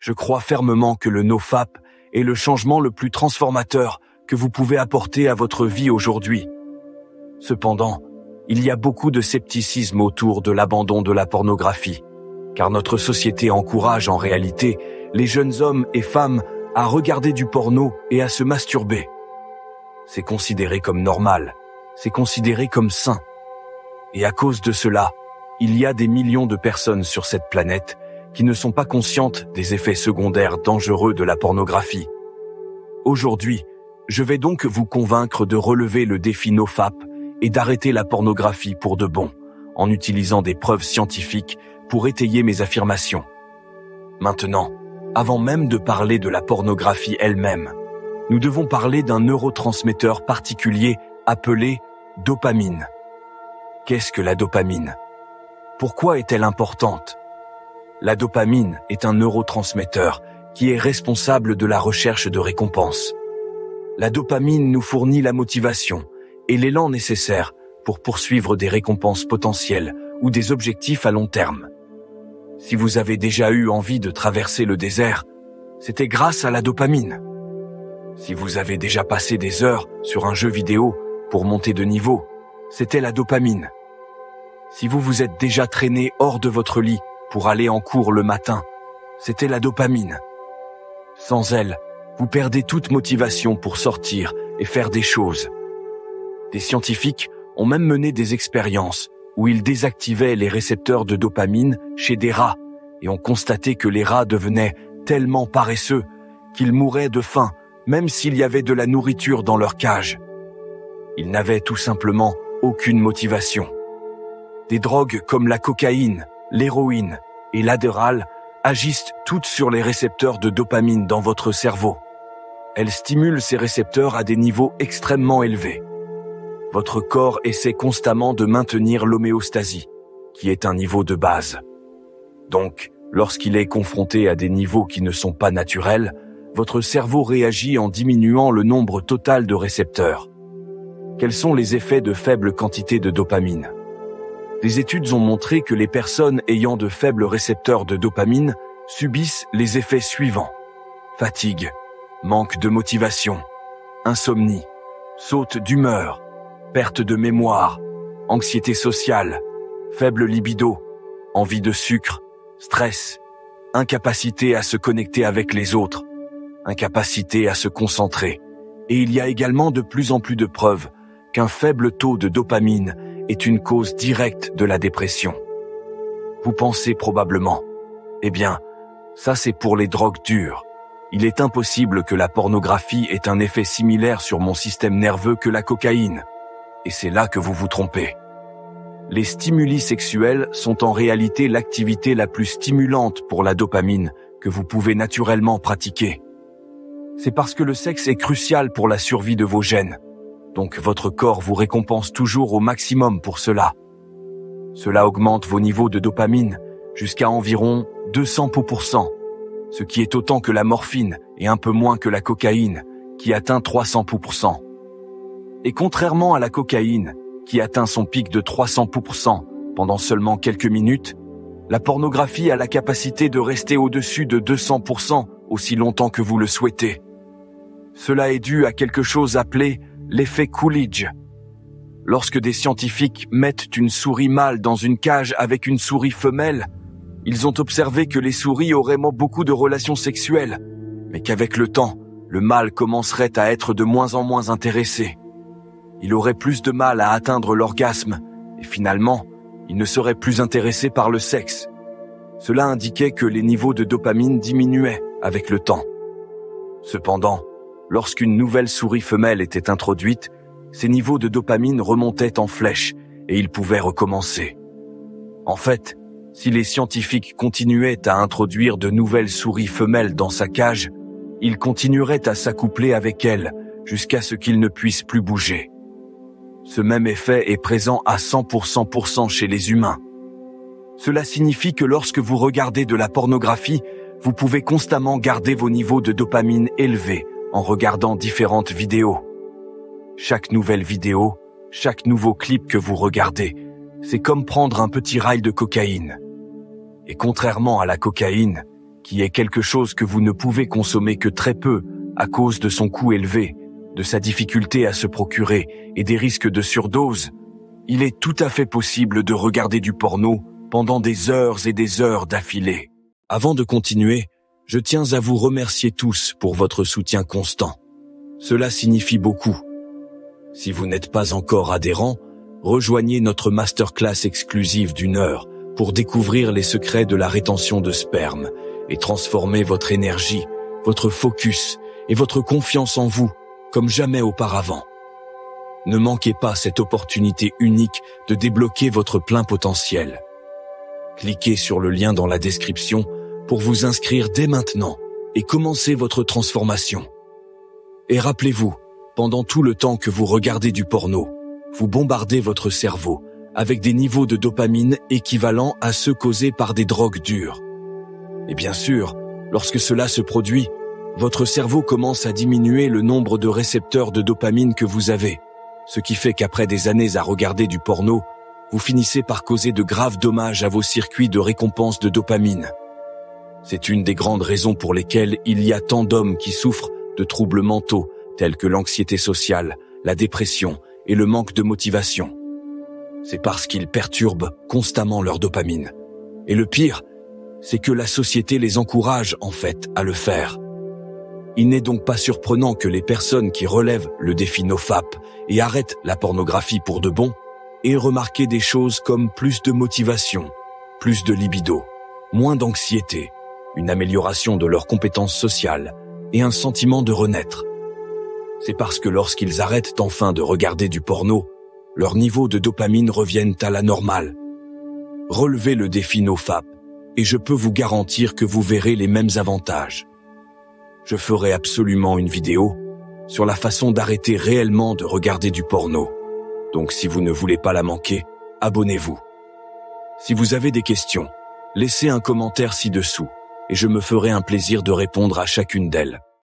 Je crois fermement que le NoFap est le changement le plus transformateur que vous pouvez apporter à votre vie aujourd'hui. Cependant, il y a beaucoup de scepticisme autour de l'abandon de la pornographie, car notre société encourage en réalité les jeunes hommes et femmes à regarder du porno et à se masturber. C'est considéré comme normal, c'est considéré comme sain. Et à cause de cela, il y a des millions de personnes sur cette planète qui ne sont pas conscientes des effets secondaires dangereux de la pornographie. Aujourd'hui, je vais donc vous convaincre de relever le défi NoFap et d'arrêter la pornographie pour de bon, en utilisant des preuves scientifiques pour étayer mes affirmations. Maintenant, avant même de parler de la pornographie elle-même, nous devons parler d'un neurotransmetteur particulier appelé dopamine. Qu'est-ce que la dopamine? Pourquoi est-elle importante? La dopamine est un neurotransmetteur qui est responsable de la recherche de récompenses. La dopamine nous fournit la motivation et l'élan nécessaire pour poursuivre des récompenses potentielles ou des objectifs à long terme. Si vous avez déjà eu envie de traverser le désert, c'était grâce à la dopamine. Si vous avez déjà passé des heures sur un jeu vidéo pour monter de niveau, c'était la dopamine. Si vous vous êtes déjà traîné hors de votre lit pour aller en cours le matin, c'était la dopamine. Sans elle, vous perdez toute motivation pour sortir et faire des choses. Des scientifiques ont même mené des expériences où ils désactivaient les récepteurs de dopamine chez des rats et ont constaté que les rats devenaient tellement paresseux qu'ils mouraient de faim même s'il y avait de la nourriture dans leur cage. Ils n'avaient tout simplement aucune motivation. Des drogues comme la cocaïne, l'héroïne et l'Adderall agissent toutes sur les récepteurs de dopamine dans votre cerveau. Elles stimulent ces récepteurs à des niveaux extrêmement élevés. Votre corps essaie constamment de maintenir l'homéostasie, qui est un niveau de base. Donc, lorsqu'il est confronté à des niveaux qui ne sont pas naturels, votre cerveau réagit en diminuant le nombre total de récepteurs. Quels sont les effets de faible quantité de dopamine? Des études ont montré que les personnes ayant de faibles récepteurs de dopamine subissent les effets suivants: fatigue, manque de motivation, insomnie, saute d'humeur, perte de mémoire, anxiété sociale, faible libido, envie de sucre, stress, incapacité à se connecter avec les autres, incapacité à se concentrer. Et il y a également de plus en plus de preuves qu'un faible taux de dopamine est une cause directe de la dépression. Vous pensez probablement, eh bien, ça c'est pour les drogues dures. Il est impossible que la pornographie ait un effet similaire sur mon système nerveux que la cocaïne. Et c'est là que vous vous trompez. Les stimuli sexuels sont en réalité l'activité la plus stimulante pour la dopamine que vous pouvez naturellement pratiquer. C'est parce que le sexe est crucial pour la survie de vos gènes. Donc votre corps vous récompense toujours au maximum pour cela. Cela augmente vos niveaux de dopamine jusqu'à environ 200%, ce qui est autant que la morphine et un peu moins que la cocaïne, qui atteint 300%. Et contrairement à la cocaïne, qui atteint son pic de 300% pendant seulement quelques minutes, la pornographie a la capacité de rester au-dessus de 200% aussi longtemps que vous le souhaitez. Cela est dû à quelque chose appelé l'effet Coolidge. Lorsque des scientifiques mettent une souris mâle dans une cage avec une souris femelle, ils ont observé que les souris auraient beaucoup de relations sexuelles, mais qu'avec le temps, le mâle commencerait à être de moins en moins intéressé. Il aurait plus de mal à atteindre l'orgasme, et finalement, il ne serait plus intéressé par le sexe. Cela indiquait que les niveaux de dopamine diminuaient avec le temps. Cependant, lorsqu'une nouvelle souris femelle était introduite, ses niveaux de dopamine remontaient en flèche et il pouvait recommencer. En fait, si les scientifiques continuaient à introduire de nouvelles souris femelles dans sa cage, ils continueraient à s'accoupler avec elles jusqu'à ce qu'ils ne puissent plus bouger. Ce même effet est présent à 100% chez les humains. Cela signifie que lorsque vous regardez de la pornographie, vous pouvez constamment garder vos niveaux de dopamine élevés en regardant différentes vidéos. Chaque nouvelle vidéo, chaque nouveau clip que vous regardez, c'est comme prendre un petit rail de cocaïne. Et contrairement à la cocaïne, qui est quelque chose que vous ne pouvez consommer que très peu à cause de son coût élevé, de sa difficulté à se procurer et des risques de surdose, il est tout à fait possible de regarder du porno pendant des heures et des heures d'affilée. Avant de continuer, je tiens à vous remercier tous pour votre soutien constant. Cela signifie beaucoup. Si vous n'êtes pas encore adhérent, rejoignez notre masterclass exclusive d'1 heure pour découvrir les secrets de la rétention de sperme et transformer votre énergie, votre focus et votre confiance en vous comme jamais auparavant. Ne manquez pas cette opportunité unique de débloquer votre plein potentiel. Cliquez sur le lien dans la description pour vous inscrire dès maintenant et commencer votre transformation. Et rappelez-vous, pendant tout le temps que vous regardez du porno, vous bombardez votre cerveau avec des niveaux de dopamine équivalents à ceux causés par des drogues dures. Et bien sûr, lorsque cela se produit, votre cerveau commence à diminuer le nombre de récepteurs de dopamine que vous avez, ce qui fait qu'après des années à regarder du porno, vous finissez par causer de graves dommages à vos circuits de récompense de dopamine. C'est une des grandes raisons pour lesquelles il y a tant d'hommes qui souffrent de troubles mentaux tels que l'anxiété sociale, la dépression et le manque de motivation. C'est parce qu'ils perturbent constamment leur dopamine. Et le pire, c'est que la société les encourage en fait à le faire. Il n'est donc pas surprenant que les personnes qui relèvent le défi NoFap et arrêtent la pornographie pour de bon aient remarqué des choses comme plus de motivation, plus de libido, moins d'anxiété, une amélioration de leurs compétences sociales et un sentiment de renaître. C'est parce que lorsqu'ils arrêtent enfin de regarder du porno, leurs niveaux de dopamine reviennent à la normale. Relevez le défi NoFap et je peux vous garantir que vous verrez les mêmes avantages. Je ferai absolument une vidéo sur la façon d'arrêter réellement de regarder du porno. Donc si vous ne voulez pas la manquer, abonnez-vous. Si vous avez des questions, laissez un commentaire ci-dessous et je me ferai un plaisir de répondre à chacune d'elles.